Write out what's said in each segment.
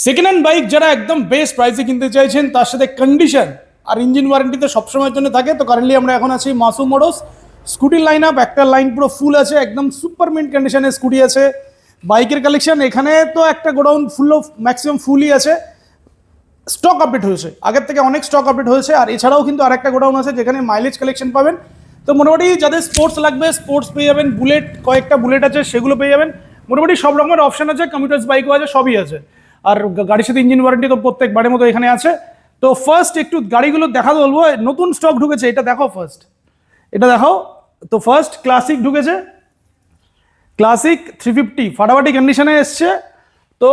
Second hand bike যারা একদম best প্রাইসে কিনতে চাইছেন, তার সাথে কন্ডিশন আর ইঞ্জিন ওয়ারেন্টিতে সবসময়ের জন্য থাকে। তো কারেন্টলি আমরা এখন আছি মাসুম মোটরস। স্কুটির লাইন আপ, একটা লাইন পুরো ফুল আছে, একদম সুপার মিন্ট কন্ডিশনের স্কুটি আছে। বাইকের কালেকশন এখানে তো একটা গোডাউন ফুল অফ ম্যাক্সিমাম ফুলই আছে। স্টক আপডেট হয়েছে, আগের থেকে অনেক স্টক আপডেট হয়েছে। আর এছাড়াও কিন্তু আরেকটা গোডাউন আছে যেখানে মাইলেজ কালেকশন পাবেন। তো মোটামুটি যাদের স্পোর্টস লাগবে স্পোর্টস পেয়ে যাবেন, বুলেট কয়েকটা বুলেট আছে সেগুলো পেয়ে যাবেন। মোটামুটি সব রকমের অপশন আছে, কমিউটার্স বাইকও আছে, সবই আছে। আর গাড়ির সাথে ইঞ্জিন ওয়ারেন্টি তো প্রত্যেকবারের মতো এখানে আছে। তো ফার্স্ট একটু গাড়িগুলো দেখা বলবো, নতুন স্টক ঢুকেছে, এটা দেখো ফার্স্ট, এটা দেখো। তো ফার্স্ট ক্লাসিক ঢুকেছে, ক্লাসিক 350 ফাটাফাটি কন্ডিশনে এসছে। তো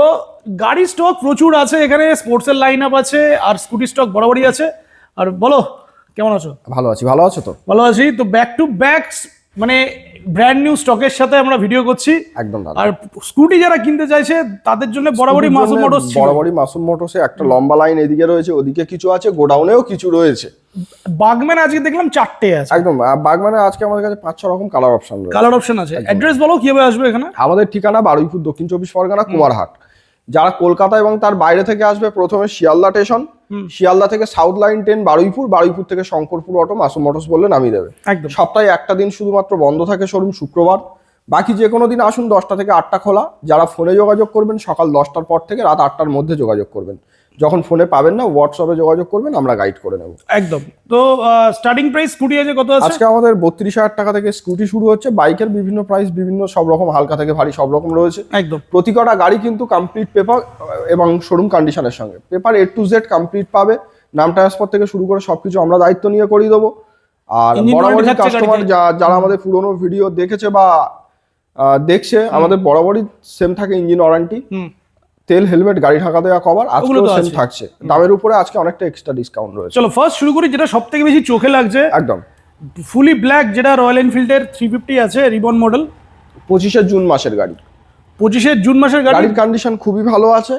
গাড়ির স্টক প্রচুর আছে এখানে, স্পোর্টসের লাইন আপ আছে, আর স্কুটি স্টক বরাবরই আছে। আর বলো কেমন আছো? ভালো আছি, ভালো আছো তো? ভালো আছি। তো ব্যাক টু ব্যাক মানে ব্র্যান্ড নিউ স্টকের সাথে আমরা ভিডিও করছি একদম দাদা। আর স্কুটি যারা কিনতে চাইছে তাদের জন্য বরাবরই মাসুম মোটরস ছিল। বরাবরই মাসুম মোটরসে একটা লম্বা লাইন এদিকে রয়েছে, ওদিকে কিছু আছে, গোডাউনেও কিছু রয়েছে। বাগম্যান আজকে দেখলাম 4টে আছে। একদম, বাগমানে আজকে আমাদের কাছে 5-6 রকম কালার অপশন রয়েছে। কালার অপশন আছে। অ্যাড্রেস বলো কিভাবে আসবে এখানে? আমাদের ঠিকানা বারুইপুর, দক্ষিণ 24 পরগনা, কুমারহাট। যারা কলকাতা এবং তার বাইরে থেকে আসবে, প্রথমে শিয়ালদা স্টেশন, শিয়ালদা থেকে south line train Baruipur, Baruipur থেকে শঙ্করপুর অটো মাসুম মোটরস বললে নামিয়ে দেবে। একদম। সপ্তাহে একটা দিন শুধুমাত্র বন্ধ থাকে শোরুম, শুক্রবার। বাকি যে কোনো দিন আসুন, 10টা থেকে 8টা খোলা। যারা ফোনে যোগাযোগ করবেন সকাল 10টার পর থেকে রাত 8টার মধ্যে যোগাযোগ করবেন। যখন ফোনে পাবেন না, হোয়াটসঅ্যাপে যোগাযোগ করবেন, আমরা গাইড করে নেব। একদম। তো স্টার্টিং প্রাইস স্কুটি আছে কত আছে? আজকে আমাদের 32,000 টাকা থেকে স্কুটি শুরু হচ্ছে। বাইকের বিভিন্ন প্রাইস, বিভিন্ন সব রকম, হালকা থেকে ভারী সব রকম রয়েছে। একদম। প্রতি কটা গাড়ি কিন্তু কমপ্লিট পেপার এবং শোরুম কন্ডিশনের সঙ্গে, paper A to Z complete পাবে। নাম ট্রান্সফার থেকে শুরু করে সবকিছু আমরা দায়িত্ব নিয়ে করিয়ে দেবো। আর বরাবরই কাস্টমার যারা আমাদের পুরোনো ভিডিও দেখেছে বা দেখছে, আমাদের বরাবরই সেম থাকে ইঞ্জিন ওয়ারেন্টি, তেল, হেলমেট, গাড়ি ঢাকা দেওয়া, কভার আজকেও সেম থাকছে। দামের উপরে আজকে অনেকটা এক্সট্রা ডিসকাউন্ট রয়েছে। চলো ফার্স্ট শুরু করি যেটা সবথেকে বেশি চোখে লাগছে। একদম ফুলি ব্ল্যাক, যেটা রয়্যাল এনফিল্ডের 350 আছে, রিবন মডেল, 25শে জুন মাসের গাড়ি। 25শে জুন মাসের গাড়ি। গাড়ির কন্ডিশন খুবই ভালো আছে।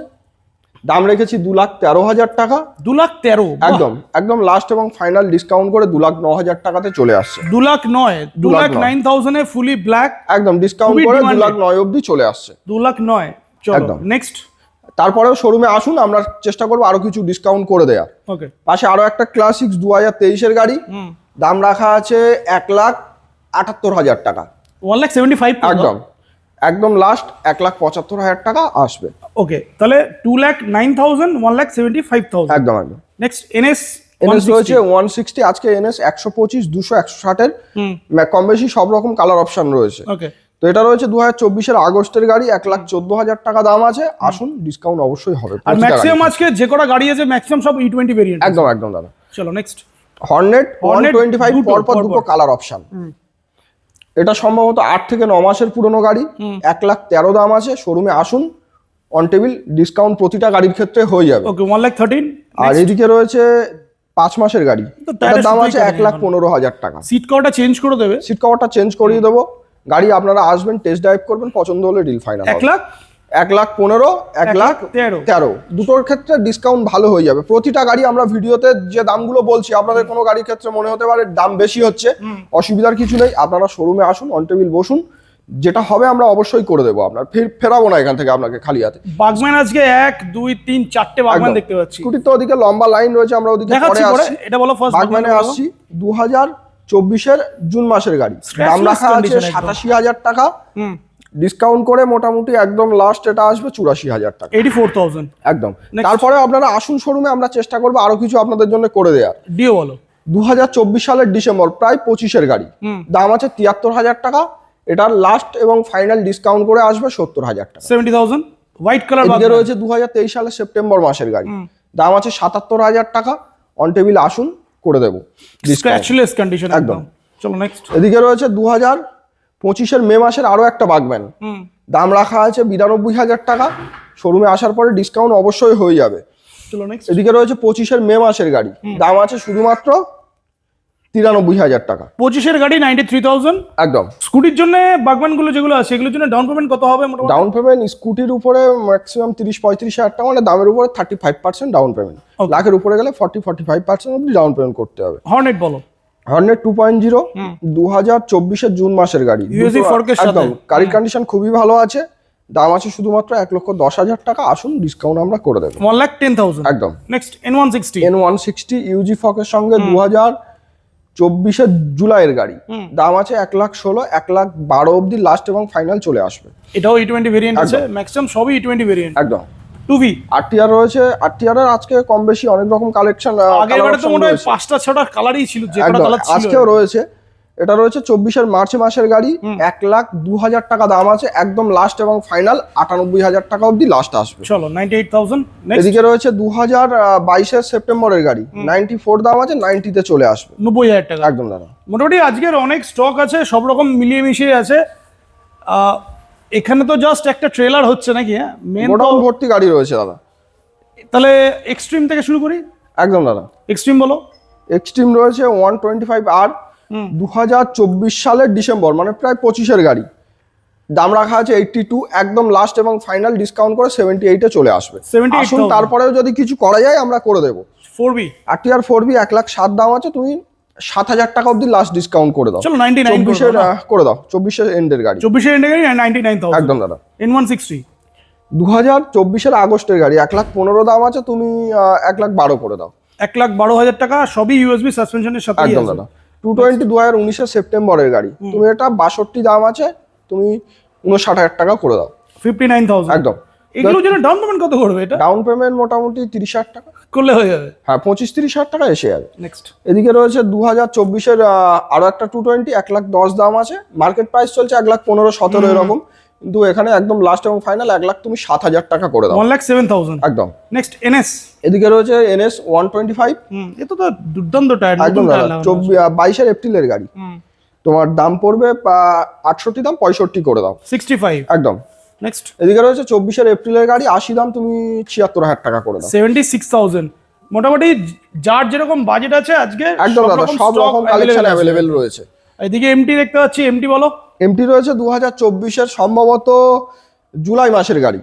দাম রেখেছি 2,13,000 টাকা। 2,13,000 একদম একদম লাস্ট এবং ফাইনাল ডিসকাউন্ট করে 2,09,000 টাকাতে চলে আসছে। 2,09,000 2,09,000 এ ফুলি ব্ল্যাক, একদম ডিসকাউন্ট করে 2,09,000 অবধি চলে আসছে। 2,09,000। চলো একদম। নেক্সট। তারপরেও শোরুমে আসুন, আমরা চেষ্টা করবো আরো কিছু ডিসকাউন্ট করে দেয়া। ওকে। পাশে আরো একটা ক্লাসিক্স 2023-এর গাড়ি, দাম রাখা আছে 1,78,000 টাকা। 1,75,000। একদম একদম লাস্ট 1,75,000 টাকা আসবে। ওকে, তাহলে 2,09,000 1,75,000। একদম একদম। নেক্সট এনএস রয়েছে 160। আজকে NS 125, 200, 160-এর কম বেশি সব রকম কালার অপশন রয়েছে। ওকে। তো এটা রয়েছে 2024-এর আগস্টের গাড়ি, 1,14,000 টাকা দাম আছে। আসুন, ডিসকাউন্ট অবশ্যই হবে। আর ম্যাক্সিমাম আজকে যে কটা গাড়ি আছে ম্যাক্সিমাম সব E20 ভেরিয়েন্ট। একদম একদম দাদা। চলো নেক্সট। হর্নেট 125, পরপর দুটো কালার অপশন। এটা সম্ভবত 8 থেকে 9 মাসের পুরনো গাড়ি, 1,13,000 দাম আছে। শোরুমে আসুন, অন টেবিল ডিসকাউন্ট প্রতিটা গাড়ির ক্ষেত্রে হয়ে যাবে। ওকে, 1,13,000। আর এদিকে রয়েছে 5 মাসের গাড়ি, এটার দাম আছে 1,15,000 টাকা। সিট কভারটা চেঞ্জ করে দেবে? সিট কভারটা চেঞ্জ করিয়ে দেবো। গাড়ি আপনারা আসবেন, টেস্ট ড্রাইভ করবেন, পছন্দ হলে ডিল ফাইনাল। 1,15,000, 1,13,000 দুটোর ক্ষেত্রে ডিসকাউন্ট ভালো হয়ে যাবে। প্রতিটা গাড়ি আমরা ভিডিওতে যে দামগুলো বলছি, আপনাদের কোনো গাড়ির ক্ষেত্রে মনে হতে পারে দাম বেশি হচ্ছে, অসুবিধার কিছু নেই। আপনারা শোরুমে আসুন, অন টেবিল বসুন, যেটা হবে আমরা অবশ্যই করে দেবো। আপনার ফেরাবো না এখান থেকে আপনাকে খালি হাতে। বাগম্যান আজকে 1 2 3 4টে বাগম্যান দেখতে পাচ্ছি। স্কুটির তো ওদিকে লম্বা লাইন রয়েছে, আমরা ওদিকে পরে আসছি। এটা বলো ফার্স্ট বাগম্যানে আসছি। 2024-এর জুন মাসের গাড়ি, দাম রাখা আছে 87,000 টাকা। ডিসকাউন্ট করে মোটামুটি একদম লাস্ট এটা আসবে 84,000 টাকা, 84,000 একদম। তারপরে আপনারা আসুন শোরুমে, আমরা চেষ্টা করবো আরো কিছু আপনাদের জন্য করে দেওয়ার। ডিও বলো। 2024 সালের ডিসেম্বর, প্রায় 25-এর গাড়ি, দাম আছে 73,000 টাকা। এটার লাস্ট এবং ফাইনাল ডিসকাউন্ট করে আসবে 70,000 টাকা, 70,000। হোয়াইট কালার এদিকে রয়েছে 2023 সালের সেপ্টেম্বর মাসের গাড়ি, দাম আছে 77,000 টাকা। অন টেবিল আসুন, করে দেবো স্ক্র্যাচলেস কন্ডিশন একদম। চলো নেক্সট। এদিকে রয়েছে 2025-এর মে মাসের আরো একটা বাগম্যান, দাম রাখা আছে 92,000 টাকা। শোরুমে আসার পরে ডিসকাউন্ট অবশ্যই হয়ে যাবে। চলো নেক্সট। এদিকে রয়েছে 25-এর মে মাসের গাড়ি, দাম আছে শুধুমাত্র 93,000 টাকা। 25-এর গাড়ি 93,000 একদম। স্কুটির জন্য বাগম্যান গুলো যেগুলো আছে সেগুলোর জন্য ডাউন পেমেন্ট কত হবে মোটামুটি? ডাউন পেমেন্ট স্কুটির উপরে ম্যাক্সিমাম 30-35,000 টাকা, মানে দামের উপরে 35% ডাউন পেমেন্ট। লাখের উপরে গেলে 40-45% অবধি ডাউন পেমেন্ট করতে হবে। হর্নেট বলো। হর্নেট 2.0 2024-এর জুন মাসের গাড়ি, একদম। গাড়ির কন্ডিশন খুবই ভালো আছে। দাম আছে শুধুমাত্র 1,10,000 টাকা, আসুন ডিসকাউন্ট আমরা করে দেবো 1,10,000 একদম। নেক্সট N160 N160 ইউজি ফকের সঙ্গে 2024 জুলাইয়ের গাড়ি, দাম আছে 1,16,000, 1,12,000 অবধি লাস্ট এবং ফাইনাল চলে আসবে। এটাও E20 ভেরিয়েন্ট আছে, ম্যাক্সিমাম সবই E20 ভেরিয়েন্ট একদম। 2V আরটিআর রয়েছে, আরটিআর এর আজকে কম বেশি অনেক রকম কালেকশন, আগের বারে তো মনে হয় 5টা 6টা কালারই ছিল, যে কটা কালার ছিল আজকেও রয়েছে। এটা রয়েছে 24-এর মার্চ মাসের গাড়ি, 1,02,000 টাকা দাম আছে, একদম লাস্ট এবং ফাইনাল 98,000 টাকা অবধি লাস্ট আসবে। চলো 98,000 নেক্সট এদিকে রয়েছে 2022-এর সেপ্টেম্বরের গাড়ি, 94 দাম আছে, 90-তে চলে আসবে 90,000 টাকা। একদম দাদা। মোটামুটি আজকের অনেক স্টক আছে, সব রকম মিলিয়ে মিশিয়ে আছে। এখানে তো জাস্ট একটা ট্রেলার হচ্ছে নাকি? হ্যাঁ, মেন তো গোডাউন ভর্তি গাড়ি রয়েছে দাদা। তাহলে এক্সট্রিম থেকে শুরু করি। একদম দাদা। এক্সট্রিম বলো। এক্সট্রিম রয়েছে 125R, 2024 সালের ডিসেম্বর, মানে প্রায় 25-এর গাড়ি, দাম রাখা আছে 82, একদম লাস্ট এবং ফাইনাল ডিসকাউন্ট করে 78-এ চলে আসবে। 78,000 আসুন তারপরেও যদি কিছু করা যায় আমরা করে দেবো। 4V আরটিআর 4V 1,07,000 দাম আছে, তুমি 7,000 টাকা অবধি লাস্ট ডিসকাউন্ট করে দাও। চলো 99 24-এর করে দাও, 24-এর এন্ডের গাড়ি, 24 এর গাড়ি 99,000 একদম দাদা। N160 2024-এর আগস্টের গাড়ি, 1,15,000 দাম আছে, তুমি 1,12,000 করে দাও। 1,12,000 টাকা, সবই ইউএসবি সাসপেনশনের সাথে একদম দাদা। 220 2019-এর সেপ্টেম্বরের গাড়ি, তুমি এটা 62 দাম আছে, তুমি 59,000 টাকা করে দাও। 59,000 একদম। এগুলোর জন্য ডাউন পেমেন্ট কত করবে? এটা ডাউন পেমেন্ট মোটামুটি 30,000 টাকা করলে হয়ে যাবে। হ্যাঁ, 25-30,000 টাকা এসে যাবে। নেক্সট এদিকে রয়েছে 2024-এর আরো একটা 220, 1,10,000 দাম আছে, মার্কেট প্রাইস চলছে 1,15,000-17,000 এরকম, কিন্তু এখানে একদম লাস্ট এবং ফাইনাল 1,00,000, তুমি 7,000 টাকা করে দাও। 1,07,000 একদম। Next NS। এদিকে রয়েছে NS 125, এটা তো দুর্দান্ত টায়ার, একদম নতুন দাদা। টায়ার 22-এর এপ্রিলের গাড়ি, তোমার দাম পড়বে 68 দাম, 65 করে দাও। 65 একদম। নেক্সট এদিকে রয়েছে 24-এর এপ্রিলের গাড়ি, 80 দাম, তুমি 76,000 টাকা করে দাও। 76,000 মোটামুটি যার যেরকম বাজেট আছে আজকে একদম দাদা, সব রকম কালেকশন অ্যাভেলেবেল রয়েছে। এদিকে MT দেখতে পাচ্ছি, MT বলো। এমটি রয়েছে 2024-এর সম্ভবত জুলাই মাসের গাড়ি,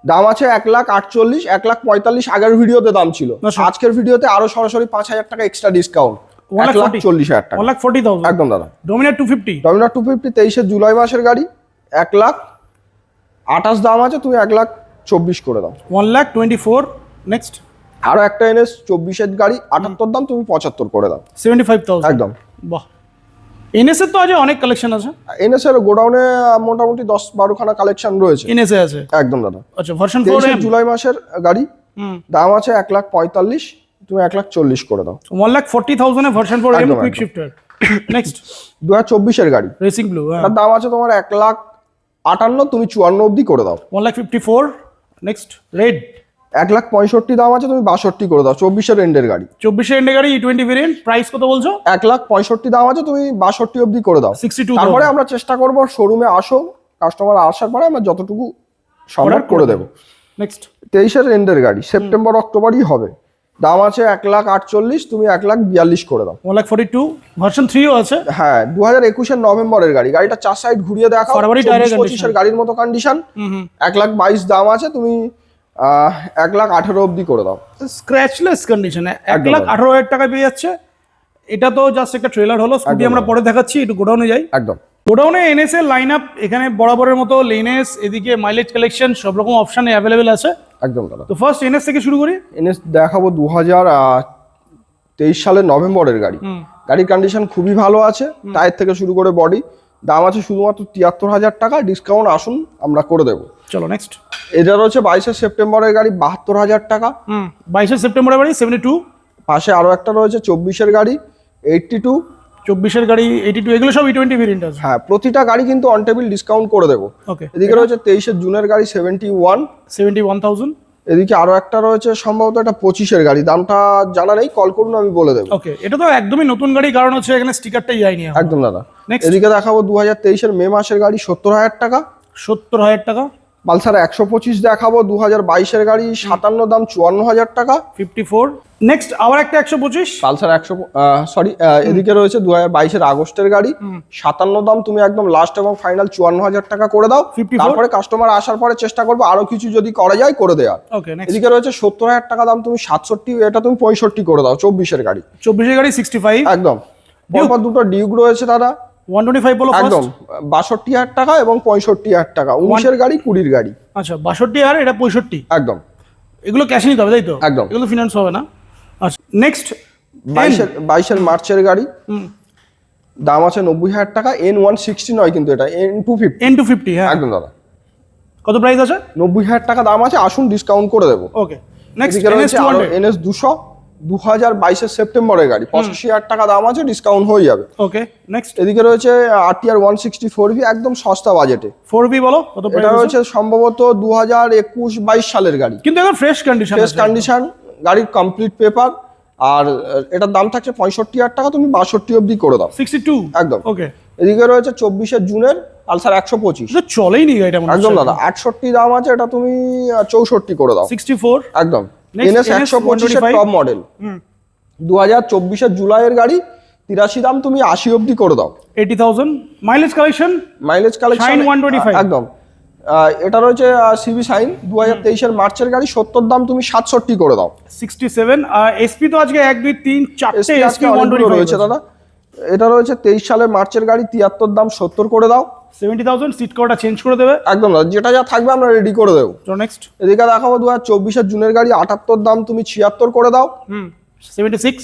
দাম আছে 1,48,000, 1,45,000 আগের ভিডিওতে দাম ছিল, আজকের ভিডিওতে আরো সরাসরি 5,000 টাকা এক্সট্রা ডিসকাউন্ট, 1,40,000 টাকা। 1,40,000 একদম দাদা। ডমিনার 250 ডমিনার 250 23-এর জুলাই মাসের গাড়ি, 1,28,000 দাম আছে, তুমি 1,24,000 করে দাও। 1,24,000 নেক্সট আরো একটা NS 24-এর গাড়ি, 78 দাম, তুমি 75 করে দাও। 75,000 একদম। বাহ, NS এর তো আজ অনেক কালেকশন আছে। NS এর গোডাউনে মোটামুটি 10-12 খানা কালেকশন রয়েছে। NS এ আছে একদম দাদা। আচ্ছা, ভার্সন 23-এর 4 জুলাই মাসের গাড়ি, দাম আছে 1,45,000, তুমি 1,40,000 করে দাও। 1,40,000 এ ভার্সন 4 একদম, কুইক একদম। শিফটার। নেক্সট 2024-এর গাড়ি, রেসিং ব্লু, তার দাম আছে তোমার 1,58,000, তুমি 54 অবধি করে দাও। 1,54,000 নেক্সট রেড 1,65,000 দাম আছে, তুমি 62 করে দাও। 24-এর এন্ডের গাড়ি, 24 এর গাড়ি E20 ভেরিয়েন্ট, প্রাইস কত বলছো? 1,65,000 দাম আছে, তুমি 62 অবধি করে দাও। 62,000 তারপরে আমরা চেষ্টা করব শোরুমে আসো, কাস্টমার আসার পরে আমরা যতটুকু সম্ভব করে দেবো। নেক্সট 23-এর এন্ডের গাড়ি, সেপ্টেম্বর অক্টোবরই হবে, দাম আছে 1,48,000, তুমি 1,42,000 করে দাও। 1,42,000 ভার্সন 3 ও আছে। হ্যাঁ, 2021-এর নভেম্বরের গাড়ি, গাড়িটা 4 সাইড ঘুরিয়ে দেখাও, February টায়ারের 24-25-এর গাড়ির মতো কন্ডিশন, 1,22,000 দাম আছে, তুমি 1,18,000 অবধি করে দাও। স্ক্র্যাচলেস কন্ডিশনে 1,18,000 টাকা পেয়ে যাচ্ছে। এটা তো জাস্ট একটা ট্রেলার হলো, স্কুটি আমরা পরে দেখাচ্ছি। একটু গোডাউনে যাই। একদম। গোডাউনে NS এর লাইন আপ এখানে বরাবরের মতো লেনেস, এদিকে মাইলেজ কালেকশন, সব রকম অপশন অ্যাভেলেবেল আছে। একদম দাদা। তো ফার্স্ট NS থেকে শুরু করি। NS দেখাবো 2023 সালের নভেম্বরের গাড়ি, গাড়ির কন্ডিশন খুবই ভালো আছে, টায়ার থেকে শুরু করে বডি, দাম আছে শুধুমাত্র 73,000 টাকা, ডিসকাউন্ট আসুন আমরা করে দেবো। চলো নেক্সট। এটা রয়েছে 22-এর সেপ্টেম্বরের গাড়ি, 72,000 টাকা। 22 সেপ্টেম্বরের গাড়ি 72। পাশে আরো একটা রয়েছে 24-এর গাড়ি 82। 24-এর গাড়ি 82, এগুলো সব E20 ভেরিয়েন্ট আছে। হ্যাঁ, প্রতিটা গাড়ি কিন্তু অন টেবিল ডিসকাউন্ট করে দেবো। ওকে, এদিকে রয়েছে 23-এর জুনের গাড়ি 71,000। এদিকে আরো একটা রয়েছে সম্ভবত এটা 25-এর গাড়ি, দামটা জানা নেই, কল করুন আমি বলে দেবো। ওকে, এটা তো একদমই নতুন গাড়ি, কারণ হচ্ছে এখানে স্টিকারটাই যায়নি। একদম দাদা। Next. এদিকে দেখাবো 2023-এর মে মাসের গাড়ি 70,000 টাকা। 70,000 টাকা। পালসার 125 দেখাবো 2022-এর গাড়ি, 57 দাম, 54,000 টাকা। 54 নেক্সট আবার একটা 125 পালসার এদিকে রয়েছে 2022-এর আগস্টের গাড়ি, 57 দাম, তুমি একদম লাস্ট এবং ফাইনাল 54,000 টাকা করে দাও। 54 তারপরে কাস্টমার আসার পরে চেষ্টা করবো আরো কিছু যদি করা যায় করে দেওয়ার। ওকে, নেক্সট এদিকে রয়েছে 70,000 টাকা দাম, তুমি 67, এটা তুমি 65 করে দাও। 24-এর গাড়ি, 24-এর গাড়ি 65 একদম। পরপর দুটো ডিউক রয়েছে দাদা, 125 বলো একদম 62,000 টাকা এবং 65,000 টাকা, 19-এর গাড়ি 20-র গাড়ি। আচ্ছা 62 আর এটা 65, একদম এগুলো ক্যাশে নিতে হবে তাই তো? একদম। এগুলো ফিনান্স হবে না। আচ্ছা নেক্সট 22-এর মার্চের গাড়ি, দাম আছে 90,000 টাকা, N160 নয় কিন্তু এটা N250। N250 হ্যাঁ একদম দাদা। কত প্রাইস আছে? 90,000 টাকা দাম আছে, আসুন ডিসকাউন্ট করে দেবো। ওকে নেক্সট এদিকে রয়েছে আরো NS 200, 2022-এর সেপ্টেম্বরের গাড়ি, 85,000 টাকা দাম আছে, ডিসকাউন্ট হয়ে যাবে। ওকে নেক্সট এদিকে রয়েছে RTR 164V, একদম সস্তা বাজেটে। 4B বলো কত প্রাইস? এটা রয়েছে সম্ভবত 2021-22 সালের গাড়ি, কিন্তু একদম ফ্রেশ কন্ডিশন, ফ্রেশ কন্ডিশন, গাড়ির কমপ্লিট পেপার। আর এটার দাম থাকছে 65,000 টাকা, তুমি 62 অবধি করে দাও। 62 একদম। ওকে এদিকে রয়েছে 24-এর জুনের পালসার 125, এটা চলেই নি গাড়িটা মনে একদম দাদা। 68 দাম আছে, এটা তুমি 64 করে দাও। 64 একদম। Next, NS 125-এর টপ মডেল, 2024-এর জুলাইয়ের গাড়ি, 83 দাম, তুমি 80 অবধি করে দাও। 80,000 mileage collection, mileage collection Shine 125 একদম। এটা রয়েছে সিবি সাইন, 2023-এর মার্চের গাড়ি, 70 দাম, তুমি 67 করে দাও। 67 আর এসপি তো আজকে 1 2 3 4টে এসপি এসপি অনেকগুলো 125 রয়েছে দাদা। এটা রয়েছে 23 সালের মার্চের গাড়ি, 73 দাম, 70 করে দাও। 70,000 সিট কভারটা চেঞ্জ করে দেবে একদম দাদা, যেটা যা থাকবে আমরা রেডি করে দেবো। চলো নেক্সট এদিকে দেখাবো 2024-এর জুনের গাড়ি, 78 দাম, তুমি 76 করে দাও। 76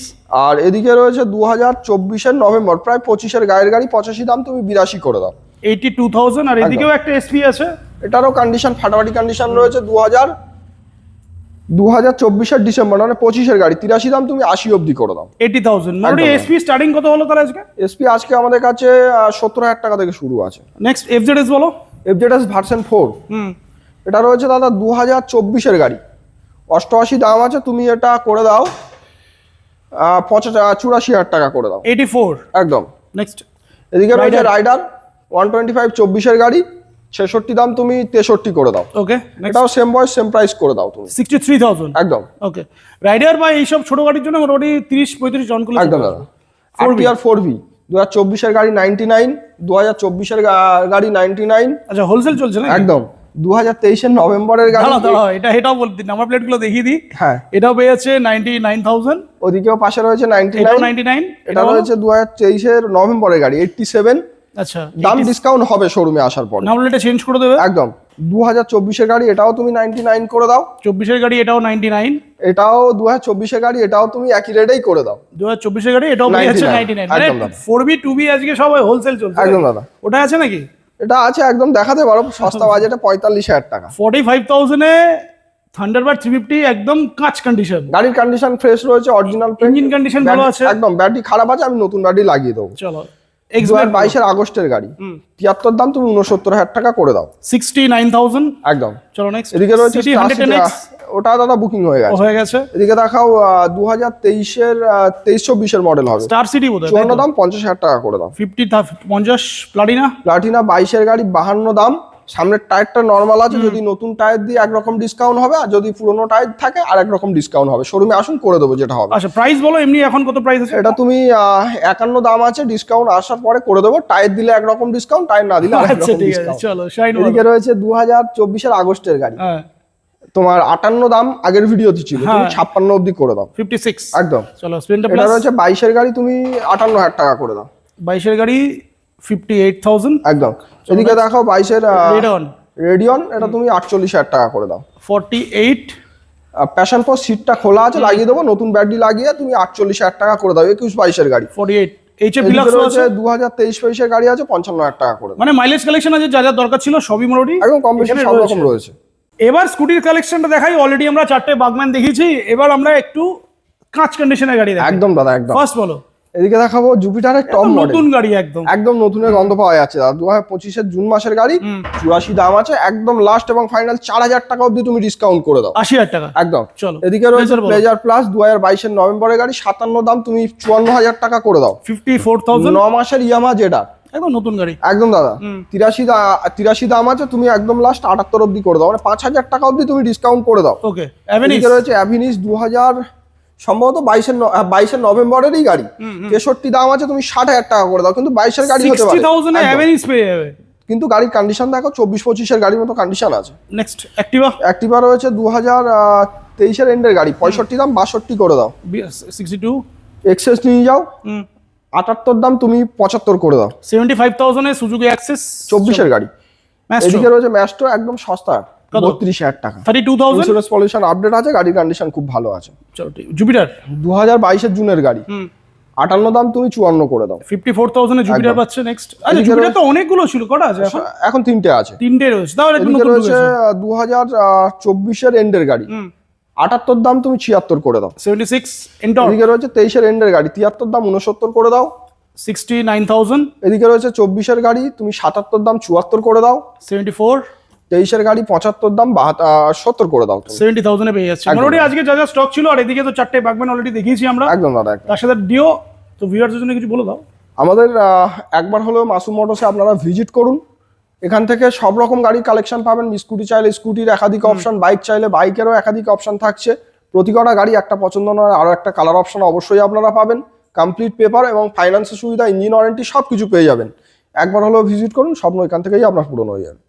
আর এদিকে রয়েছে 2024-এর নভেম্বর, প্রায় 25-এর গায়ের গাড়ি, 85 দাম, তুমি 82 করে দাও। 82,000 আর এদিকেও একটা এসপি আছে, এটারও কন্ডিশন ফাটাফাটি কন্ডিশন রয়েছে। 2024-এর ডিসেম্বর, মানে 25-এর গাড়ি, 83 দাম, তুমি 80 অবধি করে দাও। 80,000 মোটামুটি একদম। এসপি স্টার্টিং কত হলো তাহলে আজকে? এসপি আজকে আমাদের কাছে 70,000 টাকা থেকে শুরু আছে। নেক্সট এফজেডএস বলো। FZS ভার্সন 4, এটা রয়েছে দাদা 2024-এর গাড়ি, 88 দাম আছে, তুমি এটা করে দাও 84,000 টাকা করে দাও। 84 একদম। নেক্সট এদিকে রয়েছে Rider। রাইডার 125 24-এর গাড়ি, 66 দাম, তুমি 63 করে দাও। ওকে নেক্সট এটাও সেম বয়স সেম প্রাইস করে দাও তুমি। 63,000 একদম। ওকে রাইডার বা এইসব ছোট গাড়ির জন্য মোটামুটি 30-35 জন করে একদম দাদা। RTR 4V, 2024-এর গাড়ি 99, 2024-এর গাড়ি 99। আচ্ছা হোলসেল চলছে না একদম। 2023-এর নভেম্বরের গাড়ি। দাঁড়াও এটাও বলে দিন, নাম্বার প্লেট গুলো দেখিয়ে দিই। হ্যাঁ, এটাও পেয়েছে 99,000, ওদিকেও পাশে রয়েছে এটাও 99। 99, এটা রয়েছে 2023-এর নভেম্বরের গাড়ি, 87 আচ্ছা দাম, ডিসকাউন্ট হবে শোরুমে আসার পরে। নাম্বার প্লেটটা চেঞ্জ করে দেবে। একদম। 2024-এর গাড়ি, এটাও তুমি 99 করে দাও। 24-এর গাড়ি এটাও 99, এটাও 2024-এর গাড়ি, এটাও তুমি একই রেটেই করে দাও। 2024-এর গাড়ি এটাও পেয়েছে 99 মানে একদম দাদা। 4B 2B আজকে সব হোলসেল চলছে। একদম দাদা। ওটা আছে নাকি? এটা আছে, একদম দেখাতে পারো, সস্তা বাজেটে 45,000 টাকা। 45,000 এ থান্ডারবার্ড 350 একদম কাঁচ কন্ডিশন, গাড়ির কন্ডিশন ফ্রেশ রয়েছে, অরিজিনাল ইঞ্জিন কন্ডিশন ভালো আছে, একদম। ব্যাটারি খারাপ আছে, আমি নতুন ব্যাটারি লাগিয়ে দেবো। চলো 2022-এর আগস্টের গাড়ি, 73 দাম, তুমি 69,000 টাকা করে দাও। 69,000 একদম। চলো নেক্সট এদিকে রয়েছে সিটি 110X ওটা দাদা বুকিং হয়ে গেছে। হয়ে গেছে। এদিকে দেখাও 2023-এর 23-24-এর মডেল হবে, স্টার সিটি বোধহয় 54 দাম, 50,000 টাকা করে দাও। 50 প্লাটিনা 22-এর গাড়ি, 52 দাম, সামনের টায়ারটা নরমাল আছে, যদি নতুন টায়ার দিয়ে একরকম ডিসকাউন্ট হবে, আর যদি পুরোনো টায়ার থাকে আর একরকম ডিসকাউন্ট হবে। শোরুমে আসুন, করে দেবো যেটা হবে। আচ্ছা প্রাইস বলো এমনি এখন কত প্রাইস আছে? এটা তুমি 51 দাম আছে, ডিসকাউন্ট আসার পরে করে দেবো। টায়ার দিলে একরকম ডিসকাউন্ট, টায়ার না দিলে আরেক আচ্ছা রকম ঠিক আছে ডিসকাউন্ট। চলো শাইন এদিকে রয়েছে 2024-এর আগস্টের গাড়ি, হ্যাঁ তোমার 58 দাম আগের ভিডিওতে ছিল, তুমি হ্যাঁ। 56 অবধি করে দাও। 56 একদম। চলো স্প্লেন্ডার এটা প্লাস রয়েছে 22-এর গাড়ি, তুমি 58,000 টাকা করে দাও। 22-এর গাড়ি 58,000 একদম। এদিকে দেখাও 22-এর রেডন রেডিয়ন, এটা তুমি 48,000 টাকা করে দাও। 48 প্যাশন প্রো সিটটা খোলা আছে, লাগিয়ে দেবো, নতুন ব্যাটারি লাগিয়ে তুমি 48,000 টাকা করে দাও। 21-22-এর গাড়ি, 48 এইচএফ এদিকে ডিলাক্স রয়েছে আছে 2023-24-এর গাড়ি আছে, 55,000 টাকা করে দাও। মানে মাইলেজ কালেকশন আছে, যা যা দরকার ছিল সবই মোটামুটি একদম কম বেশি এখানে সব রয়েছে। রকম রয়েছে। এবার স্কুটির কালেকশনটা দেখাই। অলরেডি আমরা 4টে বাগম্যান দেখিয়েছি, এবার আমরা একটু কাঁচ কন্ডিশনের গাড়ি দেখাই। একদম দাদা, একদম। ফার্স্ট বলো। এদিকে দেখাবো জুপিটারের টপ মডেল, নতুন গাড়ি একদম একদম নতুনের গন্ধ পাওয়া যাচ্ছে দাদা। 2025-এর জুন মাসের গাড়ি, 84 দাম আছে, একদম লাস্ট এবং ফাইনাল 4,000 টাকা অবধি তুমি ডিসকাউন্ট করে দাও। 80,000 টাকা একদম। চলো এদিকে রয়েছে Pleasure বলো। প্লেজার প্লাস, 2022-এর নভেম্বরের গাড়ি, 57 দাম, তুমি 54,000 টাকা করে দাও। 54,000 9 মাসের ইয়ামা জেডার, একদম নতুন গাড়ি একদম দাদা। 83 দাম আছে, তুমি একদম লাস্ট 78 অবধি করে দাও, মানে 5,000 টাকা অবধি তুমি ডিসকাউন্ট করে দাও। ওকে অ্যাভেনিস এদিকে রয়েছে অ্যাভিনিস, 2000 সম্ভবত 22-এর নভেম্বরেরই গাড়ি, 63 দাম আছে, তুমি 60,000 টাকা করে দাও। কিন্তু 22-এর গাড়ি হতে পারে, 60,000 এ একদম। অ্যাভেনিস পেয়ে যাবে। কিন্তু গাড়ির কন্ডিশন দেখো, 24-25-এর গাড়ির মতো কন্ডিশন আছে। নেক্সট অ্যাক্টিভা অ্যাক্টিভা রয়েছে 2023-এর এন্ডের গাড়ি, 65 দাম, 62 করে দাও। 62 এক্সেস নিয়ে যাও, 78 দাম তুমি 75 করে দাও। 75,000 এ সুজুকি অ্যাক্সেস 24 এর গাড়ি। ম্যাস্ট্রো এদিকে রয়েছে ম্যাস্ট্রো একদম সস্তা, কত? 32,000 টাকা। 32,000। ইন্স্যুরেন্স পলিউশন আপডেট আছে, গাড়ির কন্ডিশন খুব ভালো আছে। জুপিটার 2022 এর জুনের গাড়ি। 58 দাম তুমি 54 করে দাও। 54,000 এ জুপিটার একদম। পাচ্ছে নেক্সট। আচ্ছা জুপিটার তো অনেকগুলো ছিল, কটা আছে এখন? এখন 3টে আছে। 3টে রয়েছে, তাহলে একটু এদিকে নতুন রয়েছে রয়েছে। 2024 এর এন্ডের গাড়ি। 78 দাম তুমি 76 করে দাও। 76 এন্টর এদিকে রয়েছে 23 এর এন্ডের গাড়ি, 73 দাম 69 করে দাও। 69,000। এদিকে রয়েছে 24 এর গাড়ি, তুমি 77 দাম 74 করে দাও। 74 23 এর গাড়ি 75 দাম 70 করে দাও তুমি। 70,000 এ পেয়ে যাচ্ছে একদম। মোটামুটি। আজকে যা যা স্টক ছিল, আর এদিকে তো 4টে বাগম্যান অলরেডি দেখিয়েছি আমরা, একদম দাদা একদম। তার সাথে ডিও। তো ভিউয়ারদের জন্য কিছু বলে দাও। আমাদের একবার হলেও মাসুম মোটরসে আপনারা ভিজিট করুন। এখান থেকে সব রকম গাড়ির কালেকশন পাবেন। স্কুটি চাইলে স্কুটির একাধিক অপশন, বাইক চাইলে বাইকেরও একাধিক অপশন থাকছে। প্রতি কটা গাড়ি একটা পছন্দ নয়, আরও একটা কালার অপশন অবশ্যই আপনারা পাবেন। কমপ্লিট পেপার এবং ফাইন্যান্সের সুবিধা, ইঞ্জিন ওয়ারেন্টি সব কিছু পেয়ে যাবেন। একবার হলেও ভিজিট করুন, স্বপ্ন এখান থেকেই আপনার পূরণ হয়ে যাবে।